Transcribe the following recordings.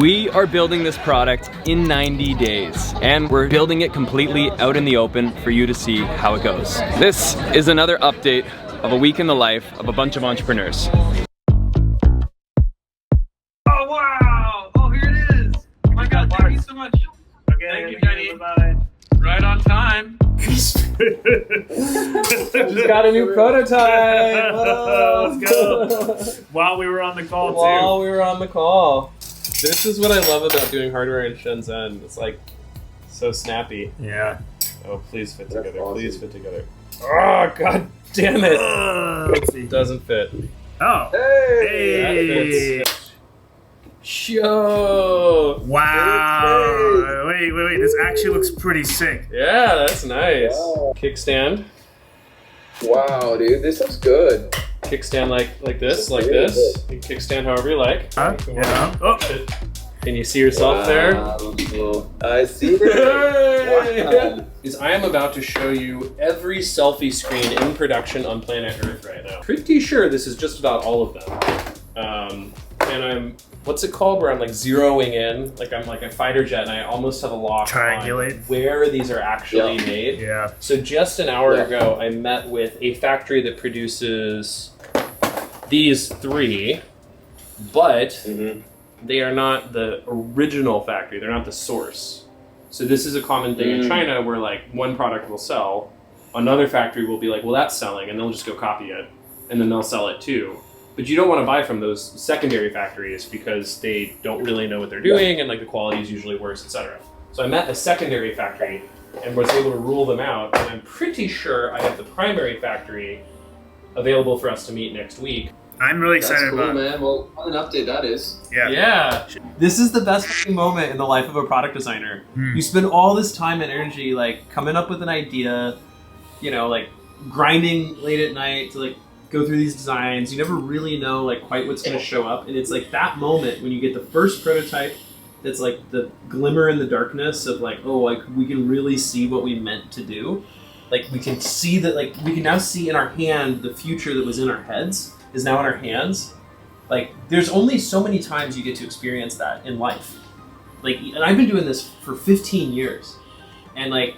We are building this product in 90 days, and we're building it completely out in the open for you to see how it goes. This is another update of a week in the life of a bunch of entrepreneurs. Oh wow! Oh, here it is! Oh my God, thank you so much. Okay, thank you, Jenny. Bye. Right on time. Just got a new prototype. Let's go. While we were on the call While we were on the call. This is what I love about doing hardware in Shenzhen. It's like so snappy. Yeah. Oh, please fit together. awesome. Please fit together. Oh, god damn it. Let's see. It doesn't fit. Oh. That Hey. fits. Show. Wow. Wait. This actually looks pretty sick. Yeah, that's nice. Wow. Kickstand. Wow, dude, this looks good. Kickstand like this, like this. You can kickstand however you like. Huh? Yeah. Oh. Can you see yourself there? Wow. I see. Hey! Wow. Is I am about to show you every selfie screen in production on planet Earth right now. Pretty sure this is just about all of them. And I'm, what's it called, where I'm like zeroing in, like I'm like a fighter jet and I almost have a lock Triangulate. on where these are actually made. Yeah. So just an hour ago, I met with a factory that produces these three, but they are not the original factory. They're not the source. So this is a common thing in China where like one product will sell, another factory will be like, well, that's selling, and they'll just go copy it, and then they'll sell it too. But you don't want to buy from those secondary factories because they don't really know what they're doing, and like the quality is usually worse, etc. So I met a secondary factory and was able to rule them out, and I'm pretty sure I have the primary factory available for us to meet next week. I'm really That's excited cool, about it. man. Well, what an update that is. Yeah. Yeah. This is the best fucking moment in the life of a product designer. You spend all this time and energy like coming up with an idea, you know, like grinding late at night to like go through these designs. You never really know like quite what's going to show up, and it's like that moment when you get the first prototype that's like the glimmer in the darkness of like, oh, like we can really see what we meant to do. Like we can see that, like we can now see in our hand the future that was in our heads is now in our hands. Like there's only so many times you get to experience that in life. Like, and I've been doing this for 15 years, and like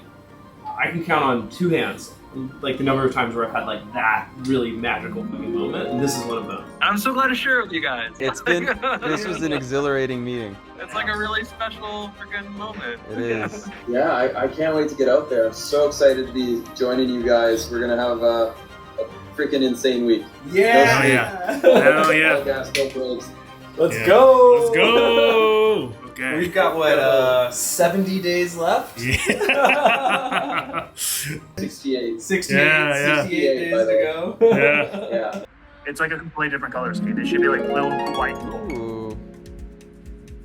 I can count on two hands like the number of times where I've had like that really magical fucking moment, and this is one of them. I'm so glad to share it with you guys. This was an exhilarating meeting. It's like a really special freaking moment. It is. Yeah, I can't wait to get out there. I'm so excited to be joining you guys. We're gonna have a freaking insane week. Yeah! Hell yeah. Hell yeah. No gas, no brakes. Let's Yeah. go! Let's go. Okay. We've got what, 70 days left? Yeah. 68. 68, Yeah, 68 yeah. days to go. Yeah. Yeah. It's like a completely different color scheme. It should be like blue, white, gold. Ooh.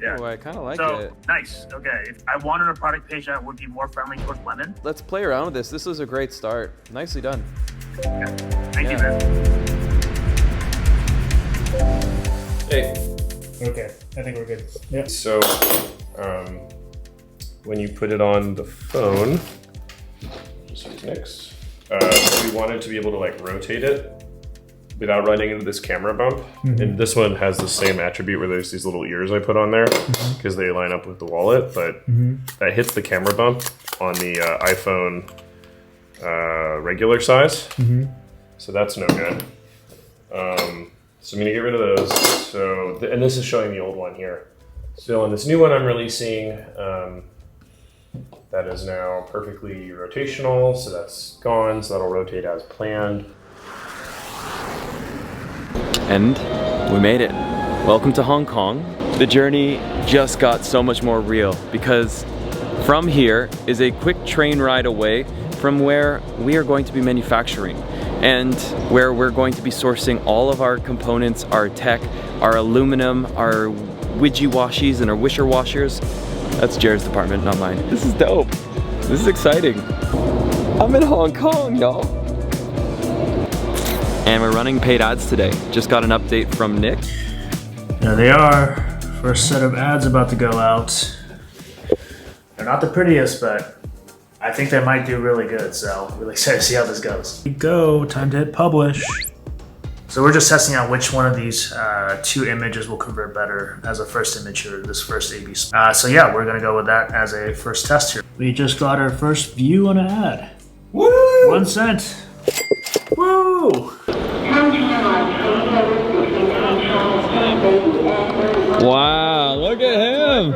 Yeah. Oh, I kind of like So it. nice. Okay. If I wanted a product page that would be more friendly towards lemon. Let's play around with this. This is a great start. Nicely done. Thank you, Yeah. man. Hey. Okay. I think we're good. Yeah. So, when you put it on the phone, just use next. We wanted to be able to like rotate it without running into this camera bump. And this one has the same attribute where there's these little ears I put on there because they line up with the wallet, but that hits the camera bump on the iPhone regular size. So that's no good. So I'm gonna get rid of those. So, and this is showing the old one here. So on this new one I'm releasing, that is now perfectly rotational. So that's gone. So that'll rotate as planned. And we made it. Welcome to Hong Kong. The journey just got so much more real because from here is a quick train ride away from where we are going to be manufacturing and where we're going to be sourcing all of our components, our tech, our aluminum, our widgy-washies and our wisher washers. That's Jared's department, not mine. This is dope. This is exciting. I'm in Hong Kong, y'all. And we're running paid ads today. Just got an update from Nick. There they are. First set of ads about to go out. They're not the prettiest, but I think they might do really good, so really excited to see how this goes. Here we go, time to hit publish. So we're just testing out which one of these two images will convert better as a first image here, this first A/B. So yeah, we're gonna go with that as a first test here. We just got our first view on an ad. Woo! 1 cent. Woo! Wow, look at him.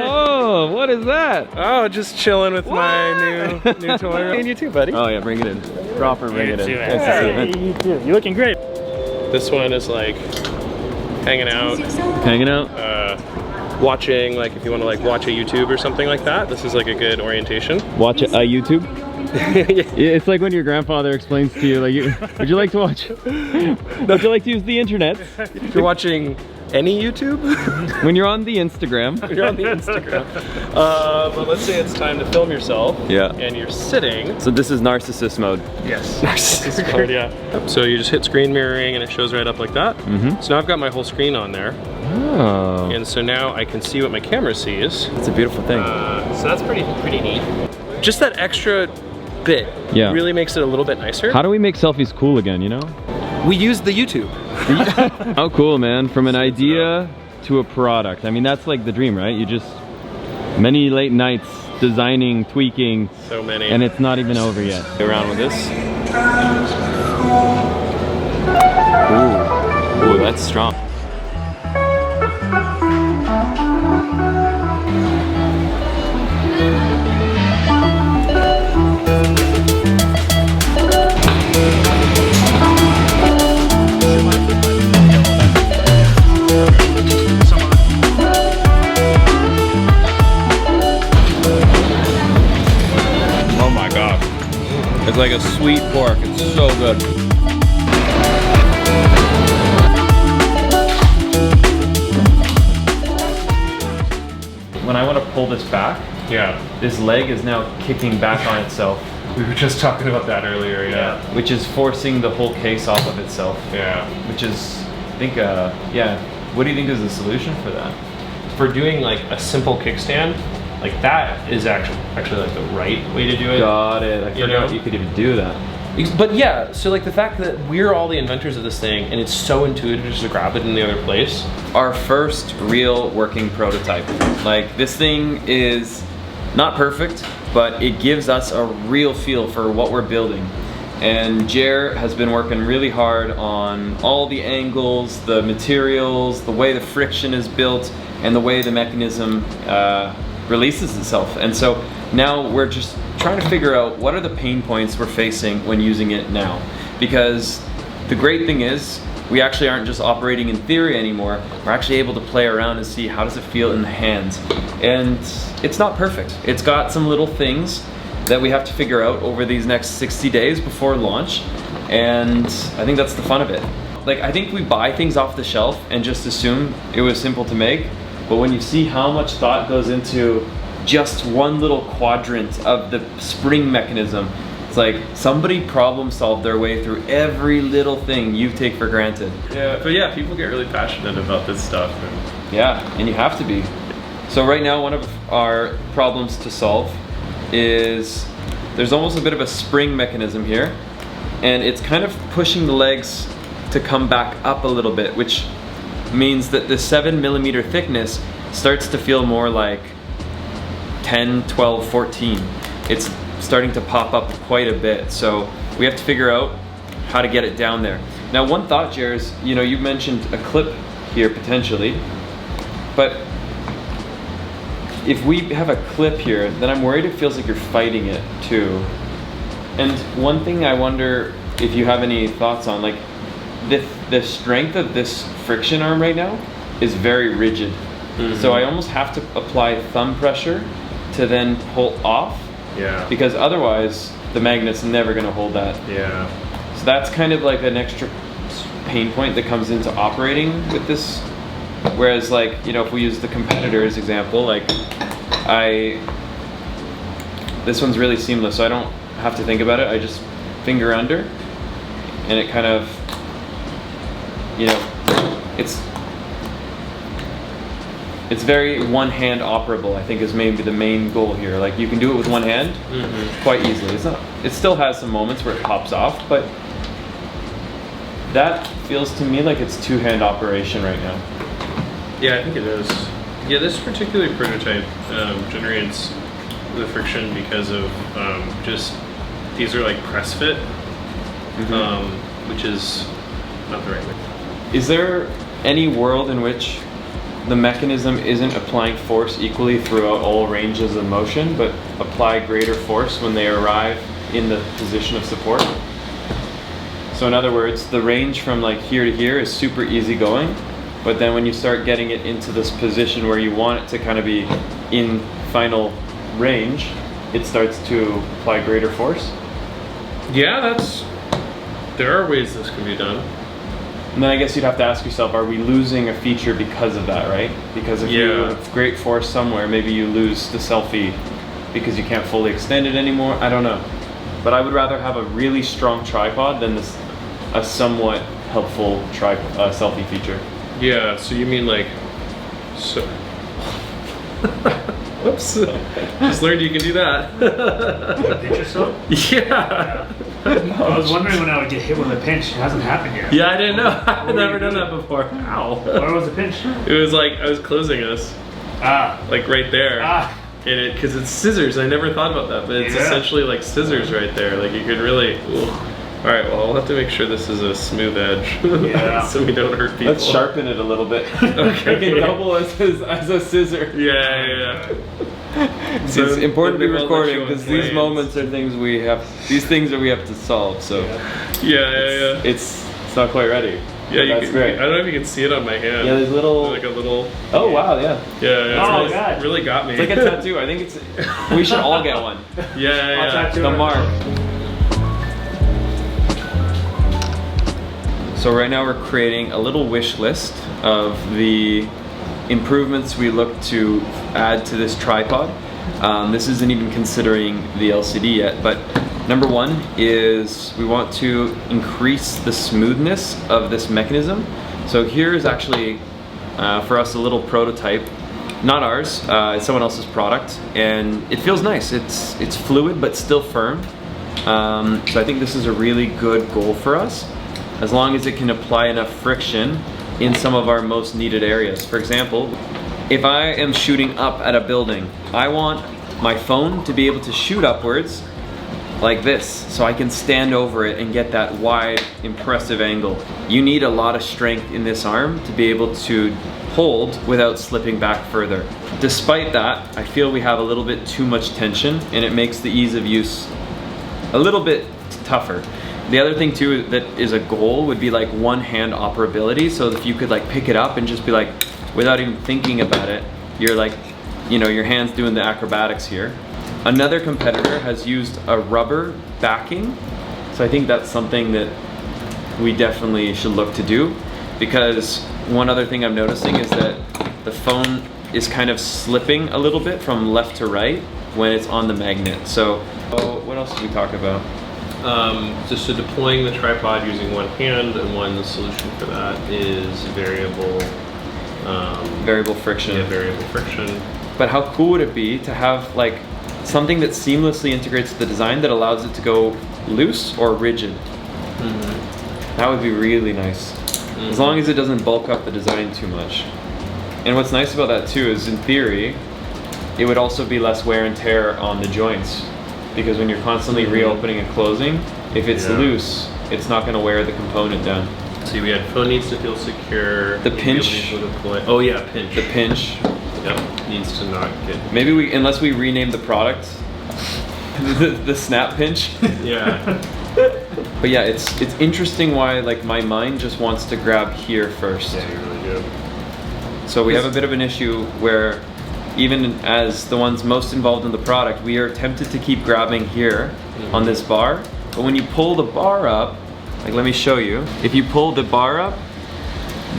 Oh, what is that? Oh, just chilling with my new toy. And you too, buddy. Oh yeah, bring it in. Proper, bring it in. too, Nice to see you, man. You too. You're looking great. This one is like hanging out, Hanging out. watching, like if you want to like watch a YouTube or something like that. This is like a good orientation. Watch a YouTube. Yeah, it's like when your grandfather explains to you, like, would you like to watch? Would you like to use the internet? If you're watching any YouTube, When you're on the Instagram. you're on the Instagram. But let's say it's time to film yourself. Yeah. And you're sitting. So this is narcissist mode. Yes. Narcissist mode, yeah. So you just hit screen mirroring and it shows right up like that. Mm-hmm. So now I've got my whole screen on there. Oh, And so now I can see what my camera sees. it's a beautiful thing. So that's pretty neat. Just that extra bit really makes it a little bit nicer. How do we make selfies cool again, you know? We use the YouTube. How cool, man. From an idea to a product. I mean, that's like the dream, right? You just, many late nights designing, tweaking, So many. and it's not even over yet. Go around with this. Ooh, that's strong. Oh my god. It's like a sweet pork. It's so good. When I want to pull this back, Yeah. this leg is now kicking back on itself, We were just talking about that earlier, yeah. which is forcing the whole case off of itself. Yeah. Which is, I think, yeah. What do you think is the solution for that? For doing like a simple kickstand, like that is actually like the right way to do it. Got it. I You forgot know? you could even do that. But yeah, so like the fact that we're all the inventors of this thing and it's so intuitive just to grab it in the other place. Our first real working prototype. Like, this thing is not perfect, but it gives us a real feel for what we're building. And Jer has been working really hard on all the angles, the materials, the way the friction is built, and the way the mechanism releases itself. And so now we're just trying to figure out what are the pain points we're facing when using it now. Because the great thing is, we actually aren't just operating in theory anymore. We're actually able to play around and see how does it feel in the hands. And it's not perfect. It's got some little things that we have to figure out over these next 60 days before launch. And I think that's the fun of it. Like, I think we buy things off the shelf and just assume it was simple to make. But when you see how much thought goes into just one little quadrant of the spring mechanism, it's like somebody problem solved their way through every little thing you take for granted. Yeah, but yeah, people get really passionate about this stuff. And Yeah, and you have to be. So right now, one of our problems to solve is there's almost a bit of a spring mechanism here, and it's kind of pushing the legs to come back up a little bit, which means that the 7mm thickness starts to feel more like 10, 12, 14. It's starting to pop up quite a bit, so we have to figure out how to get it down there. Now, one thought, Jer, is, you know, you mentioned a clip here potentially, but if we have a clip here, then I'm worried it feels like you're fighting it too. And one thing I wonder if you have any thoughts on, like, the strength of this friction arm right now is very rigid. Mm-hmm. So I almost have to apply thumb pressure to then pull off, yeah. because otherwise the magnet's never gonna hold that. Yeah. So that's kind of like an extra pain point that comes into operating with this. Whereas, like, you know, if we use the competitor's example, like, this one's really seamless, so I don't have to think about it. I just finger under, and it kind of, you know, it's very one-hand operable, I think, is maybe the main goal here. Like, you can do it with one hand quite easily. It still has some moments where it pops off, but That feels to me like it's two-hand operation right now. Yeah, I think it is. Yeah, this particular prototype generates the friction because of just, these are like press fit, which is not the right way. Is there any world in which the mechanism isn't applying force equally throughout all ranges of motion, but apply greater force when they arrive in the position of support? So in other words, the range from like here to here is super easy going, but then when you start getting it into this position where you want it to kind of be in final range, it starts to apply greater force. Yeah, there are ways this can be done. And then I guess you'd have to ask yourself, are we losing a feature because of that, right? Because if you have great force somewhere, maybe you lose the selfie because you can't fully extend it anymore. I don't know. But I would rather have a really strong tripod than a somewhat helpful selfie feature. Yeah, so you mean like, so. Whoops. Just learned you can do that. Pinch yourself? Yeah. I was wondering when I would get hit with a pinch. It hasn't happened yet. Yeah, I didn't know. I've never done that before. Ow. Where was the pinch? It was like, I was closing us. Like right there. Because it's scissors. I never thought about that, but it's essentially like scissors right there. Like you could really. All right, well, I'll have to make sure this is a smooth edge so we don't hurt people. Let's sharpen it a little bit. Okay. It can double as a scissor. Yeah. So it's important to be recording because these moments are things we have to solve. So yeah. It's not quite ready. Yeah, that's great. I don't know if you can see it on my hand. Yeah, there's little. Like a little. Oh wow, yeah. Yeah. Oh god, really got me. It's like a tattoo. I think we should all get one. Yeah. The mark. So right now we're creating a little wish list of the improvements we look to add to this tripod. This isn't even considering the LCD yet, but number one is we want to increase the smoothness of this mechanism. So here is actually, for us, a little prototype. Not ours, it's someone else's product, and it feels nice. It's fluid, but still firm. So I think this is a really good goal for us, as long as it can apply enough friction in some of our most needed areas. For example, if I am shooting up at a building, I want my phone to be able to shoot upwards like this, so I can stand over it and get that wide, impressive angle. You need a lot of strength in this arm to be able to hold without slipping back further. Despite that, I feel we have a little bit too much tension, and it makes the ease of use a little bit tougher. The other thing too that is a goal would be like one-hand operability. So if you could like pick it up and just be like, without even thinking about it, you're like, you know, your hand's doing the acrobatics here. Another competitor has used a rubber backing. So I think that's something that we definitely should look to do, because one other thing I'm noticing is that the phone is kind of slipping a little bit from left to right when it's on the magnet. So what else did we talk about? So deploying the tripod using one hand, and one solution for that is variable friction. Yeah, variable friction. But how cool would it be to have like something that seamlessly integrates the design that allows it to go loose or rigid? That would be really nice. As long as it doesn't bulk up the design too much. And what's nice about that too is, in theory, it would also be less wear and tear on the joints. Because when you're constantly reopening and closing, if it's loose, it's not going to wear the component down. See, we had phone needs to feel secure. The pinch. Oh yeah, pinch. The pinch. Yep, needs to not get. Maybe unless we rename the product, the snap pinch. Yeah. But yeah, it's interesting why like my mind just wants to grab here first. Yeah, you really do. So we have a bit of an issue where, even as the ones most involved in the product, we are tempted to keep grabbing here on this bar. But when you pull the bar up, like let me show you. If you pull the bar up,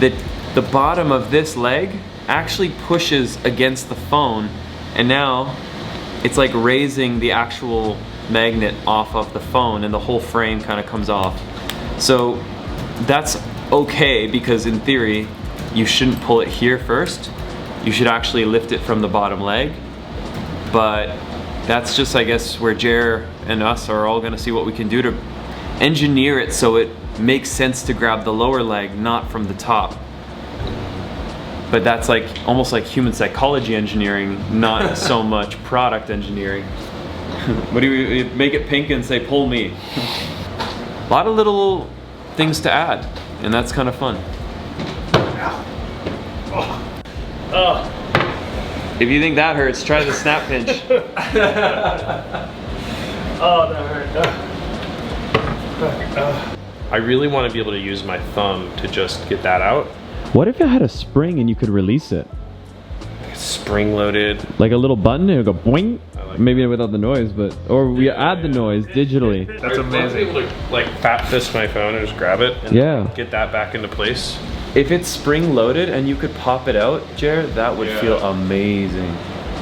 the bottom of this leg actually pushes against the phone, and now it's like raising the actual magnet off of the phone, and the whole frame kind of comes off. So that's okay, because in theory, you shouldn't pull it here first. You should actually lift it from the bottom leg. But that's just, I guess, where Jer and us are all gonna see what we can do to engineer it so it makes sense to grab the lower leg, not from the top. But that's like almost like human psychology engineering, not so much product engineering. What do you make it pink and say pull me? A lot of little things to add, and that's kind of fun. If you think that hurts, try the snap pinch. Oh, that hurt. I really want to be able to use my thumb to just get that out. What if it had a spring and you could release it? Spring loaded. Like a little button, it would go boing. like Maybe without the noise, but or we add the noise digitally. That's amazing. Like fat fist my phone and just grab it and get that back into place. If it's spring loaded and you could pop it out, Jared, that would feel amazing.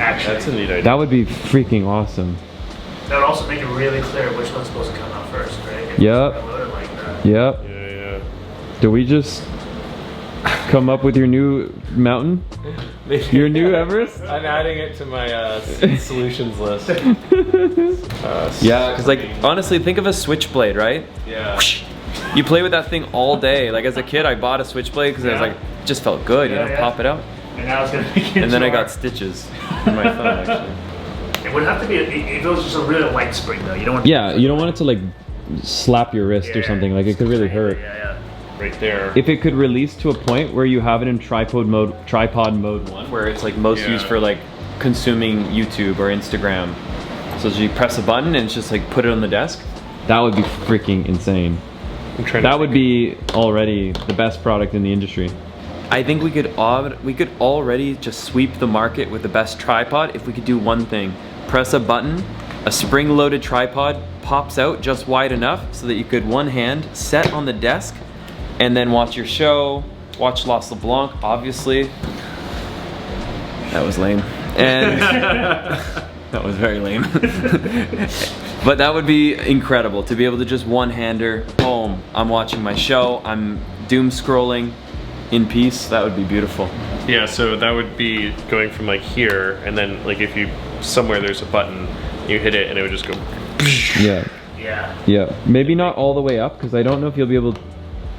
Actually, that's a neat idea. That would be freaking awesome. That would also make it really clear which one's supposed to come out first, right? If Yep. it's loaded like that. Yep. Yeah. Do we just come up with your new mountain? Your new Everest? I'm adding it to my solutions list. Yeah, because like honestly, think of a switchblade, right? Yeah. You play with that thing all day. Like as a kid, I bought a switchblade because I was like, it just felt good, you know, pop it out. And now it's gonna make it And then I jar. got stitches in my thumb actually. It would have to be, if it was just a really light spring though, you don't want Yeah, you don't want it to like slap your wrist or something. Like it could really hurt. Yeah. Right there. If it could release to a point where you have it in tripod mode 1, where it's like most used for like consuming YouTube or Instagram. So you press a button and it's just like put it on the desk. That would be freaking insane. That would be already the best product in the industry. I think we could already just sweep the market with the best tripod if we could do one thing. Press a button, a spring-loaded tripod pops out just wide enough so that you could one hand set on the desk and then watch your show, watch Los LeBlanc, obviously. That was lame. And that was very lame. But that would be incredible to be able to just one-hander, boom, I'm watching my show, I'm doom scrolling in peace. That would be beautiful. Yeah, so that would be going from like here, and then like if you somewhere there's a button, you hit it and it would just go. Yeah. Yeah. Maybe not all the way up because I don't know if you'll be able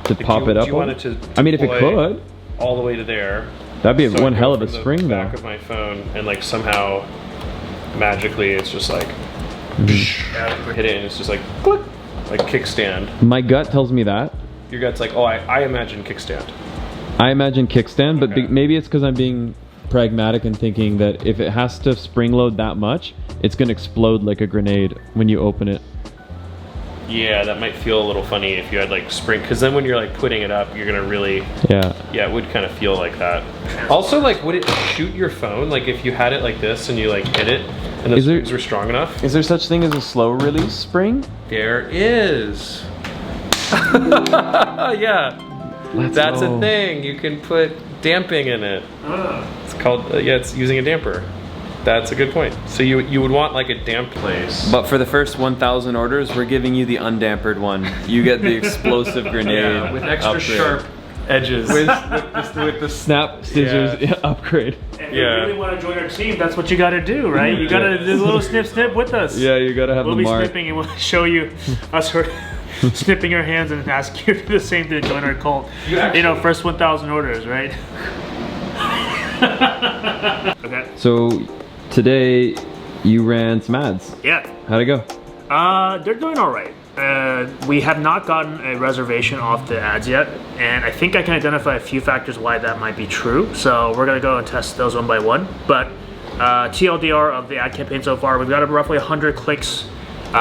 to pop it up. Do you want it to I mean, if it deploy could, all the way to there. that'd be So one I hell go of a from the spring though. back of my phone, and like somehow magically it's just like hit it and it's just like click, like kickstand. My gut tells me that. Your gut's like, oh, I imagine kickstand. I imagine kickstand, but Okay. maybe it's because I'm being pragmatic and thinking that if it has to spring load that much, it's gonna explode like a grenade when you open it. Yeah, that might feel a little funny if you had like spring, because then when you're like putting it up, you're gonna really, Yeah. yeah, it would kind of feel like that. Also, like, would it shoot your phone? Like, if you had it like this and you like hit it, and the Is there- springs were strong enough? Is there such thing as a slow release spring? There is. Yeah, that's a thing. You can put damping in it. It's called, yeah, it's using a damper. That's a good point. So you would want like a damp place. But for the first 1,000 orders, we're giving you the undampered one. You get the explosive grenade Yeah, with extra upgrade. sharp edges. with the snap scissors upgrade. If Yeah. you really want to join our team, that's what you got to do, right? You got to do a little snip with us. Yeah, you gotta have We'll the be mark. snipping and we'll show you us snipping your hands and ask you to do the same thing to join our cult. You know, first 1,000 orders, right? Okay. So today you ran some ads. Yeah. How'd it go? They're doing all right. We have not gotten a reservation off the ads yet, and I think I can identify a few factors why that might be true. So we're gonna go and test those one by one. But TLDR of the ad campaign so far, we've got roughly 100 clicks.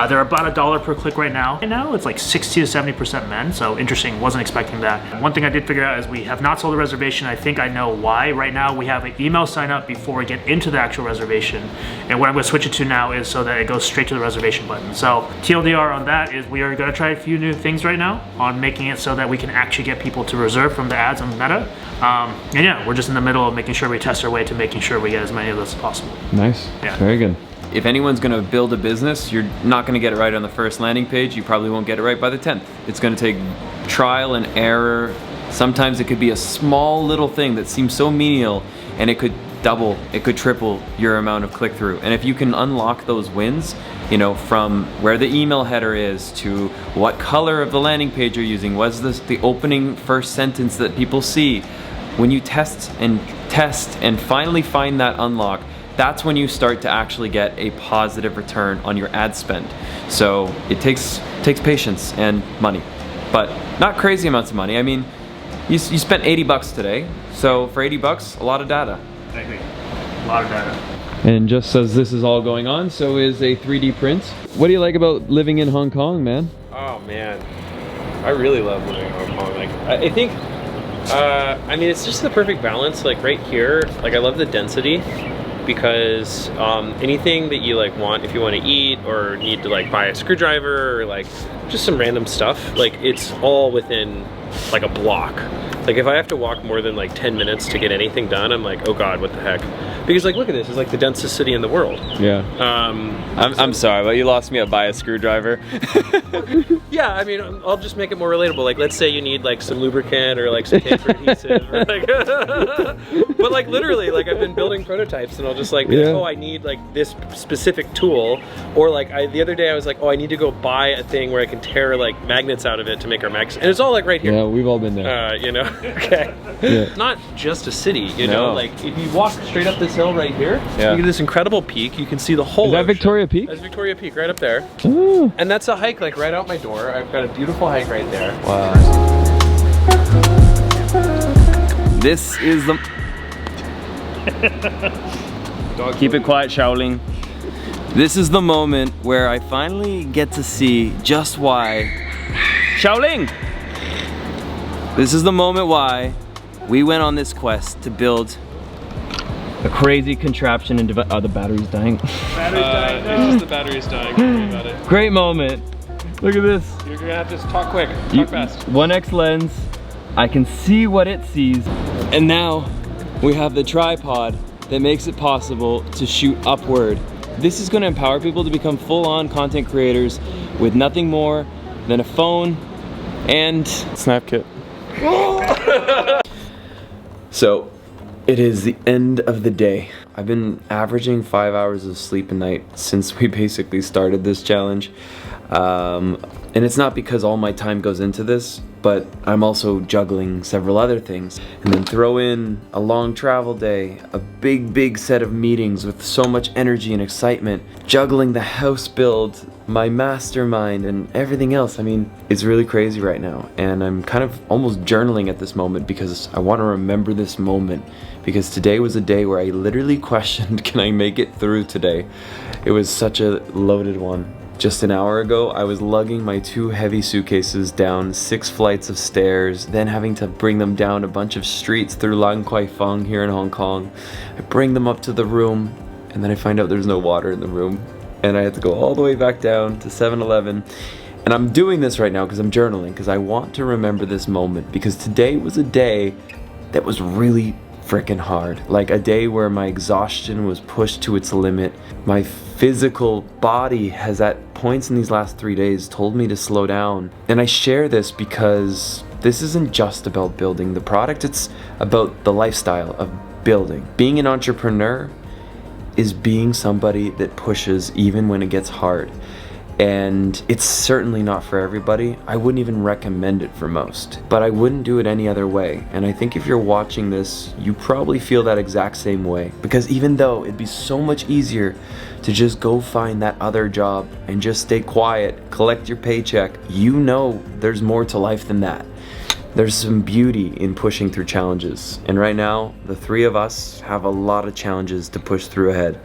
They're about $1 per click right now. Right now, it's like 60 to 70% men, so interesting, wasn't expecting that. One thing I did figure out is we have not sold a reservation. I think I know why. Right now, we have an email sign up before we get into the actual reservation. And what I'm gonna switch it to now is so that it goes straight to the reservation button. So TLDR on that is we are gonna try a few new things right now on making it so that we can actually get people to reserve from the ads on Meta. And yeah, we're just in the middle of making sure we test our way to making sure we get as many of those as possible. Nice. Yeah. Very good. If anyone's gonna build a business, you're not gonna get it right on the first landing page. You probably won't get it right by the 10th. It's gonna take trial and error. Sometimes it could be a small little thing that seems so menial, and it could double, it could triple your amount of click-through. And if you can unlock those wins You know, from where the email header is to what color of the landing page you're using. Was this the opening first sentence that people see? When you test and finally find that unlock, that's when you start to actually get a positive return on your ad spend. So it takes patience and money, but not crazy amounts of money. I mean, you spent 80 bucks today, so for 80 bucks, a lot of data. I agree. A lot of data. And just as this is all going on, so is a 3D print. What do you like about living in Hong Kong, man? Oh man, I really love living in Hong Kong. Like, I think, I mean, it's just the perfect balance. Like right here, like I love the density, because anything that you like want, if you want to eat or need to like buy a screwdriver or like just some random stuff, like it's all within like a block. Like if I have to walk more than like 10 minutes to get anything done, I'm like, oh God, what the heck? Because like, look at this, it's like the densest city in the world. Yeah. I'm sorry, but you lost me at buy a screwdriver. Yeah, I mean, I'll just make it more relatable. Like, let's say you need like some lubricant or like some paper adhesive, or like, but like literally, like I've been building prototypes, and I'll just like, Yeah. oh, I need like this specific tool, or like the other day I was like, oh, I need to go buy a thing where I can tear like magnets out of it to make our magnets, and it's all like right here. Yeah, we've all been there. You know, okay. Yeah. Not just a city, you know. No. Like if you walk straight up this hill right here, Yeah. you get this incredible peak. You can see the whole. Is that ocean. Victoria Peak? That's Victoria Peak right up there. Ooh. And that's a hike like right out my door. I've got a beautiful hike right there. Wow. This is the... Keep it quiet, Shaoling. This is the moment where I finally get to see just why... Shaoling! This is the moment why we went on this quest to build a crazy contraption and the battery's dying. It's just the battery's dying. Don't worry about it. Great moment. Look at this. You're gonna have to talk quick. Talk fast. 1x lens. I can see what it sees. And now we have the tripod that makes it possible to shoot upward. This is gonna empower people to become full-on content creators with nothing more than a phone and Snap Kit. So, it is the end of the day. I've been averaging 5 hours of sleep a night since we basically started this challenge. And it's not because all my time goes into this, but I'm also juggling several other things. And then throw in a long travel day, a big set of meetings with so much energy and excitement, juggling the house build, my mastermind, and everything else. I mean, it's really crazy right now. And I'm kind of almost journaling at this moment because I want to remember this moment. Because today was a day where I literally questioned, can I make it through today? It was such a loaded one. Just an hour ago, I was lugging my 2 heavy suitcases down 6 flights of stairs, then having to bring them down a bunch of streets through Lan Kwai Fong here in Hong Kong. I bring them up to the room, and then I find out there's no water in the room. And I had to go all the way back down to 7-Eleven. And I'm doing this right now because I'm journaling, because I want to remember this moment, because today was a day that was really freaking hard. Like a day where my exhaustion was pushed to its limit. My physical body has at points in these last 3 days told me to slow down. And I share this because this isn't just about building the product, it's about the lifestyle of building. Being an entrepreneur is being somebody that pushes even when it gets hard. And it's certainly not for everybody. I wouldn't even recommend it for most, but I wouldn't do it any other way. And I think if you're watching this, you probably feel that exact same way, because even though it'd be so much easier to just go find that other job and just stay quiet, collect your paycheck, you know there's more to life than that. There's some beauty in pushing through challenges. And right now, the 3 of us have a lot of challenges to push through ahead.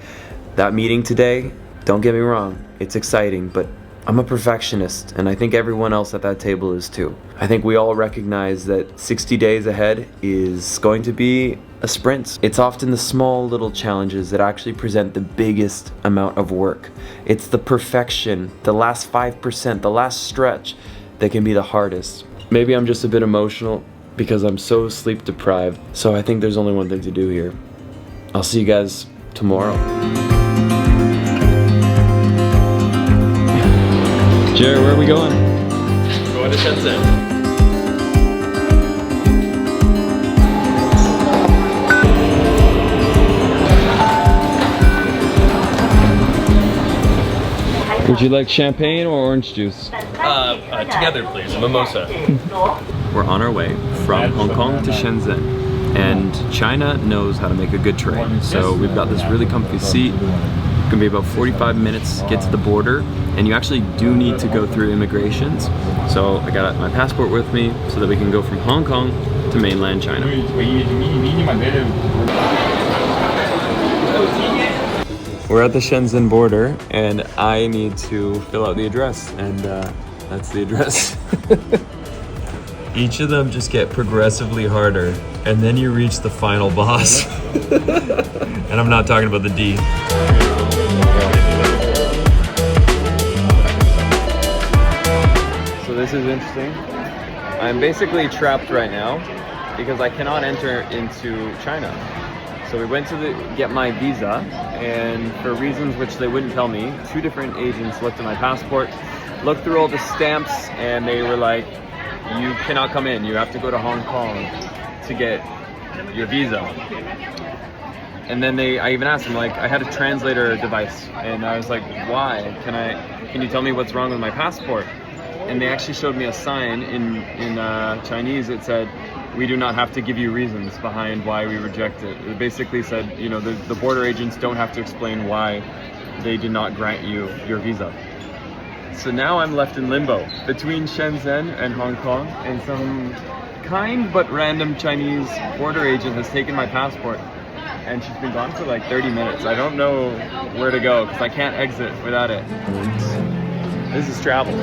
That meeting today, don't get me wrong, it's exciting, but I'm a perfectionist, and I think everyone else at that table is too. I think we all recognize that 60 days ahead is going to be a sprint. It's often the small little challenges that actually present the biggest amount of work. It's the perfection, the last 5%, the last stretch that can be the hardest. Maybe I'm just a bit emotional because I'm so sleep deprived, so I think there's only one thing to do here. I'll see you guys tomorrow. Jared, where are we going? Going to Shenzhen. Would you like champagne or orange juice? Together, please. Mimosa. We're on our way from Hong Kong to Shenzhen, and China knows how to make a good train. So we've got this really comfy seat. It's gonna be about 45 minutes, get to the border, and you actually do need to go through immigrations. So I got my passport with me so that we can go from Hong Kong to mainland China. We're at the Shenzhen border, and I need to fill out the address, and that's the address. Each of them just get progressively harder, and then you reach the final boss. And I'm not talking about the D. So this is interesting. I'm basically trapped right now because I cannot enter into China. So we went to get my visa, and for reasons which they wouldn't tell me, 2 different agents looked at my passport, looked through all the stamps, and they were like, you cannot come in, you have to go to Hong Kong to get your visa. And then I even asked them, like, I had a translator device, and I was like, why? Can you tell me what's wrong with my passport? And they actually showed me a sign in Chinese. It said, we do not have to give you reasons behind why we reject it. It basically said, you know, the border agents don't have to explain why they did not grant you your visa. So now I'm left in limbo between Shenzhen and Hong Kong, and some kind but random Chinese border agent has taken my passport, and she's been gone for like 30 minutes. I don't know where to go because I can't exit without it. This is travel.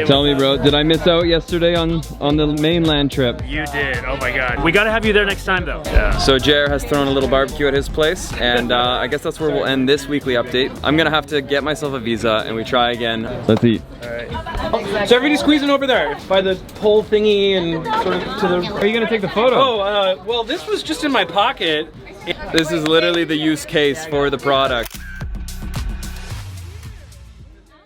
Tell me, bro, did I miss out yesterday on the mainland trip? You did. Oh my god. We gotta have you there next time though. Yeah. So Jer has thrown a little barbecue at his place, and I guess that's where we'll end this weekly update. I'm gonna have to get myself a visa and we try again. Let's eat. So everybody's squeezing over there by the pole thingy and sort of to the... Are you gonna take the photo? Oh, well, this was just in my pocket. This is literally the use case for the product.